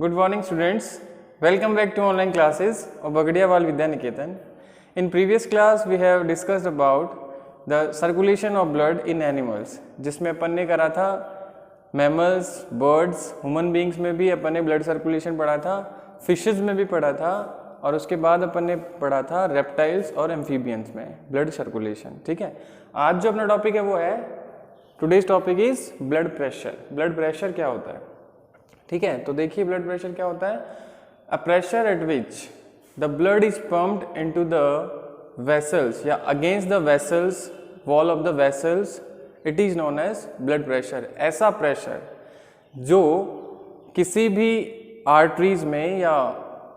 Good morning students. Welcome back to online classes of Bagadiawal Vidya Niketan. In previous class we have discussed about the circulation of blood in animals, जिसमें अपन ने करा था mammals, birds, human beings में भी अपन ने blood circulation पढ़ा था, fishes में भी पढ़ा था और उसके बाद अपन ने पढ़ा था रेप्टाइल्स और एम्फीबियंस में ब्लड सर्कुलेशन. ठीक है, आज जो अपना टॉपिक है वो है today's topic is blood pressure. Blood pressure क्या होता है? ठीक है, तो देखिए ब्लड प्रेशर क्या होता है. A pressure at which the blood is pumped into the vessels या against the vessels, wall of the vessels, it is known as blood pressure. ऐसा प्रेशर जो किसी भी आर्टरीज में या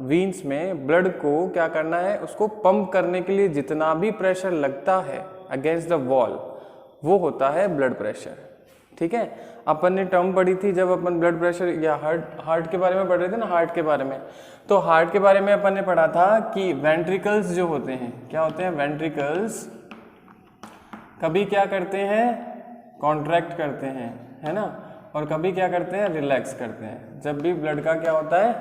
वीन्स में ब्लड को क्या करना है, उसको पंप करने के लिए जितना भी प्रेशर लगता है अगेंस्ट द वॉल, वो होता है ब्लड प्रेशर. ठीक है, अपन ने टर्म पढ़ी थी जब अपन ब्लड प्रेशर या हार्ट के बारे में पढ़ रहे थे ना, हार्ट के बारे में. तो हार्ट के बारे में अपन ने पढ़ा था कि वेंट्रिकल्स जो होते हैं, क्या होते हैं वेंट्रिकल्स, कभी क्या करते हैं, कॉन्ट्रैक्ट करते हैं, है ना, और कभी क्या करते हैं, रिलैक्स करते हैं जब भी ब्लड का क्या होता है,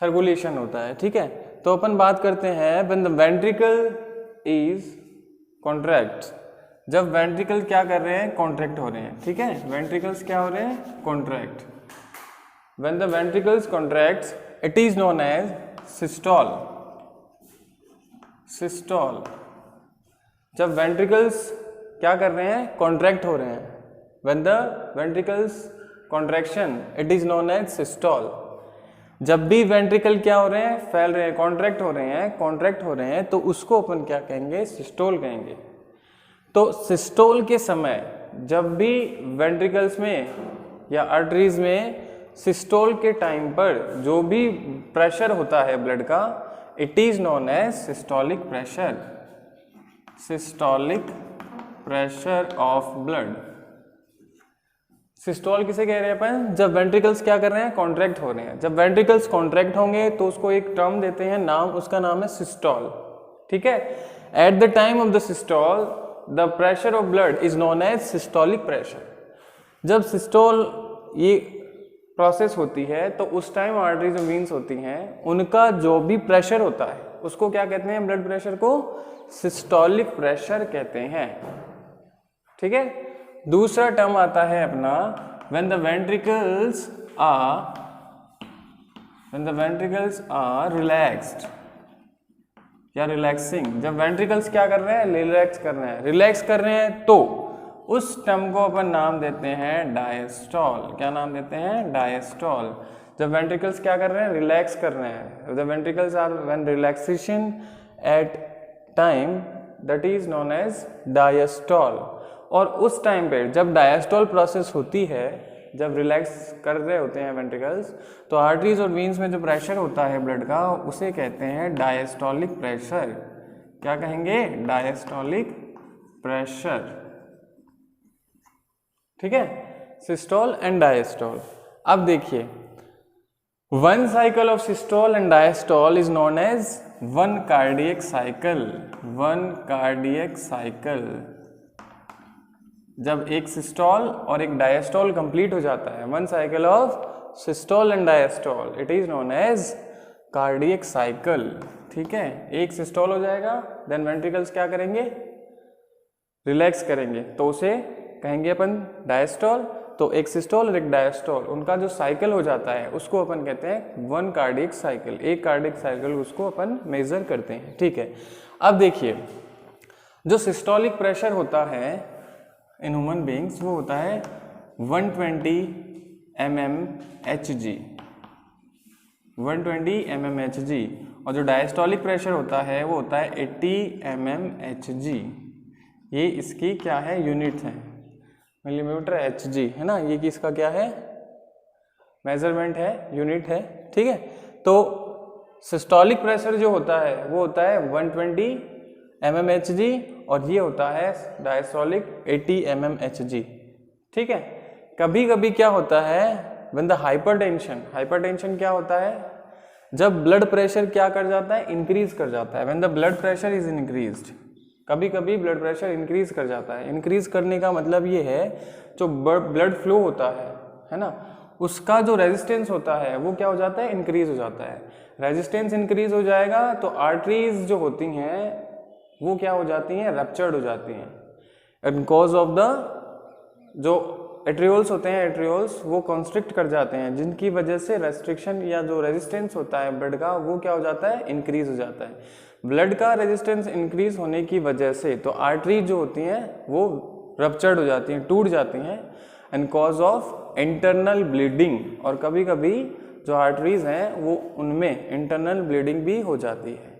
सर्कुलेशन होता है. ठीक है, तो अपन बात करते हैं when the ventricle is contract, जब वेंट्रिकल क्या कर रहे हैं, कॉन्ट्रैक्ट हो रहे हैं. ठीक है, वेंट्रिकल्स क्या हो रहे हैं, contract. When the ventricles contracts it is known as systole. Systole, जब वेंट्रिकल्स क्या कर रहे हैं, कॉन्ट्रैक्ट हो रहे हैं, when the ventricles contraction it is known as systole. जब भी वेंट्रिकल क्या हो रहे हैं, फैल रहे हैं, कॉन्ट्रैक्ट हो रहे हैं, कॉन्ट्रैक्ट हो रहे हैं, तो उसको अपन क्या कहेंगे, सिस्टोल कहेंगे. तो सिस्टोल के समय जब भी वेंट्रिकल्स में या आर्टरीज में सिस्टोल के टाइम पर जो भी प्रेशर होता है ब्लड का, it is known as systolic pressure. Systolic pressure of blood. Systole किसे कह रहे हैं अपन, जब वेंट्रिकल्स क्या कर रहे हैं, कॉन्ट्रैक्ट हो रहे हैं. जब वेंट्रिकल्स कॉन्ट्रैक्ट होंगे तो उसको एक टर्म देते हैं, नाम, उसका नाम है सिस्टोल. ठीक है, at the time of the systole the pressure of blood is known as systolic pressure. जब सिस्टोल ये प्रोसेस होती है तो उस टाइम आर्टरीज और वीन्स होती हैं, उनका जो भी प्रेशर होता है उसको क्या कहते हैं, ब्लड प्रेशर को सिस्टोलिक प्रेशर कहते हैं. ठीक है, दूसरा टर्म आता है अपना when the ventricles are relaxed या रिलैक्सिंग. जब वेंट्रिकल्स क्या कर रहे हैं, रिलैक्स कर रहे हैं, रिलैक्स कर रहे हैं, तो उस टर्म को अपन नाम देते हैं डायस्टोल. क्या नाम देते हैं, डायस्टोल. जब वेंट्रिकल्स क्या कर रहे हैं, रिलैक्स कर रहे हैं, the ventricles are when relaxation at time, that is known as diastole. और उस टाइम पे जब डायस्टोल प्रोसेस होती है, जब रिलैक्स कर रहे होते हैं वेंट्रिकल्स, तो आर्टरीज और वीन्स में जो प्रेशर होता है ब्लड का, उसे कहते हैं डायस्टोलिक प्रेशर. क्या कहेंगे, डायस्टोलिक प्रेशर. ठीक है, सिस्टोल एंड डायस्टोल. अब देखिए, one cycle of systole and diastole is known as one cardiac cycle. One cardiac cycle. जब एक सिस्टोल और एक डायस्टोल कंप्लीट हो जाता है, one cycle of systole and diastole, it is known as cardiac cycle. ठीक है, एक सिस्टोल हो जाएगा, देन वेंट्रिकल्स क्या करेंगे, रिलैक्स करेंगे, तो उसे कहेंगे अपन डायस्टोल. तो एक सिस्टोल और एक डायस्टोल, उनका जो साइकिल हो जाता है उसको अपन कहते हैं वन कार्डियक साइकिल. एक कार्डियक साइकिल उसको अपन मेजर करते हैं. ठीक है, अब देखिए, जो सिस्टोलिक प्रेशर होता है इन ह्यूमन बींग्स, वो होता है 120 mmHg. 120 mmHg. और जो डायस्टोलिक प्रेशर होता है वो होता है 80 mmHg. ये इसकी क्या है, यूनिट है, मिलीमीटर Hg, है ना, ये किसका क्या है, मेजरमेंट है, यूनिट है. ठीक है, तो सिस्टोलिक प्रेशर जो होता है वो होता है 120 mmHg और ये होता है डायस्टोलिक 80 mmHg. ठीक है, कभी कभी क्या होता है, व्हेन द हाइपरटेंशन, हाइपरटेंशन क्या होता है, जब ब्लड प्रेशर क्या कर जाता है, इंक्रीज कर जाता है. When the blood pressure is increased, कभी कभी ब्लड प्रेशर इंक्रीज कर जाता है. इंक्रीज करने का मतलब ये है, जो ब्लड फ्लो होता है ना, उसका जो रेजिस्टेंस होता है वो क्या हो जाता है, इंक्रीज हो जाता है। रेजिस्टेंस इंक्रीज हो जाएगा तो आर्टरीज जो होती हैं वो क्या हो जाती हैं, रप्चर्ड हो जाती हैं, एंड कॉज ऑफ द जो एट्रियोल्स होते हैं, एट्रियोल्स वो कॉन्स्ट्रिक्ट कर जाते हैं, जिनकी वजह से रेस्ट्रिक्शन या जो रेजिस्टेंस होता है ब्लड का वो क्या हो जाता है, इंक्रीज हो जाता है। ब्लड का रेजिस्टेंस इंक्रीज होने की वजह से तो आर्टरी जो होती हैं वो रप्चर्ड हो जाती हैं, टूट जाती हैं, and cause of internal bleeding, और कभी कभी जो आर्टरीज हैं वो उनमें इंटरनल ब्लीडिंग भी हो जाती है।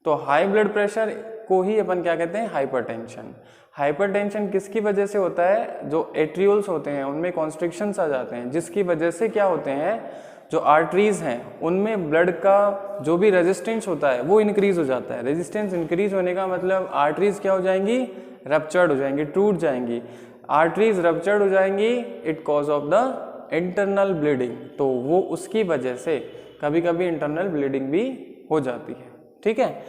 तो हाई ब्लड प्रेशर को ही अपन क्या कहते हैं, हाइपरटेंशन। हाइपरटेंशन किसकी वजह से होता है, जो एट्रियोल्स होते हैं उनमें कॉन्स्ट्रिक्शंस आ जाते हैं, जिसकी वजह से क्या होते हैं, जो आर्टरीज हैं उनमें ब्लड का जो भी रेजिस्टेंस होता है वो इंक्रीज हो जाता है। रेजिस्टेंस इंक्रीज होने का मतलब आर्टरीज क्या हो जाएंगी, रप्चर्ड हो जाएंगी, टूट जाएंगी। आर्टरीज रप्चर्ड हो जाएंगी, it cause of the internal bleeding, तो वो उसकी वजह से कभी कभी इंटरनल ब्लीडिंग भी हो जाती है। ठीक है,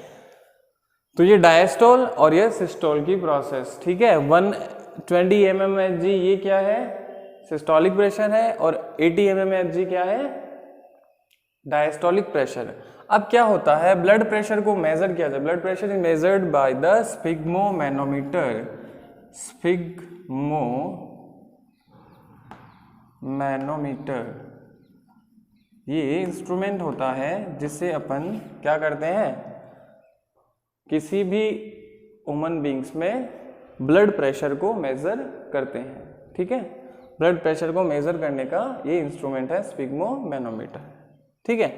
तो ये डायस्टोल और ये सिस्टोल की प्रोसेस। ठीक है, 120 mmHg ये क्या है, सिस्टोलिक प्रेशर है, और 80 mmHg क्या है, डायस्टोलिक प्रेशर। अब क्या होता है, ब्लड प्रेशर को मेजर किया जाए। Blood pressure is measured by the sphygmomanometer. Sphygmomanometer ये इंस्ट्रूमेंट होता है जिससे अपन क्या करते हैं, किसी भी ह्यूमन बींग्स में ब्लड प्रेशर को मेजर करते हैं। ठीक है, ब्लड प्रेशर को मेजर करने का ये इंस्ट्रूमेंट है स्फिग्मोमैनोमीटर। ठीक है,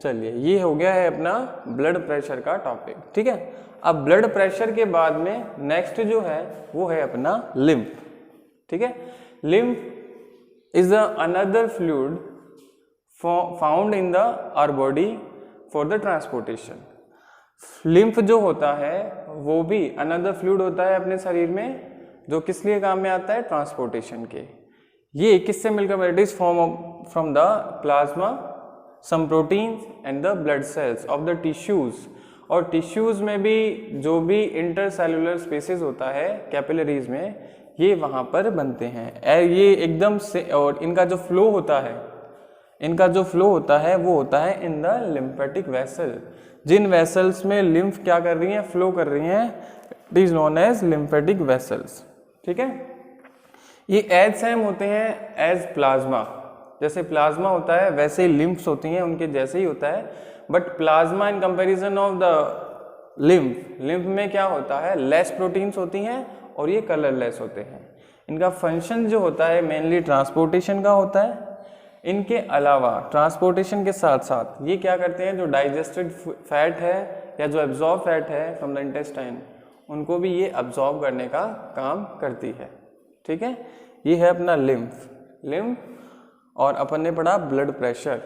चलिए ये हो गया है अपना ब्लड प्रेशर का टॉपिक। ठीक है, अब ब्लड प्रेशर के बाद में नेक्स्ट जो है वो है अपना लिम्फ। ठीक है, lymph is another fluid found in the our body for the transportation. Lymph जो होता है वो भी अनदर फ्लूइड होता है अपने शरीर में, जो किस लिए काम में आता है, ट्रांसपोर्टेशन के। ये किससे मिलकर, it is form from the plasma, some proteins and the blood cells of the tissues. और टिश्यूज में भी जो भी इंटरसेलुलर स्पेसेस होता है कैपिलरीज में, ये वहाँ पर बनते हैं। ये एकदम से, और इनका जो फ्लो होता है वो होता है इन द लिम्फेटिक वेसल। जिन वेसल्स में लिम्फ क्या कर रही हैं, फ्लो कर रही हैं, it is known as lymphatic vessels. ठीक है, ये एज सेम होते हैं एज प्लाज्मा। जैसे प्लाज्मा होता है वैसे ही लिम्फ्स होती हैं, उनके जैसे ही होता है, but plasma in comparison of the lymph में क्या होता है, लेस प्रोटीन्स होती हैं और ये कलरलेस होते हैं। इनका फंक्शन जो होता है मेनली ट्रांसपोर्टेशन का होता है। इनके अलावा ट्रांसपोर्टेशन के साथ साथ ये क्या करते हैं, जो डाइजेस्टेड फैट है या जो एब्जॉर्ब फैट है फ्रॉम द इंटेस्टाइन, उनको भी ये अब्जॉर्ब करने का काम करती है। ठीक है, ये है अपना लिम्फ। और अपन ने पढ़ा ब्लड प्रेशर।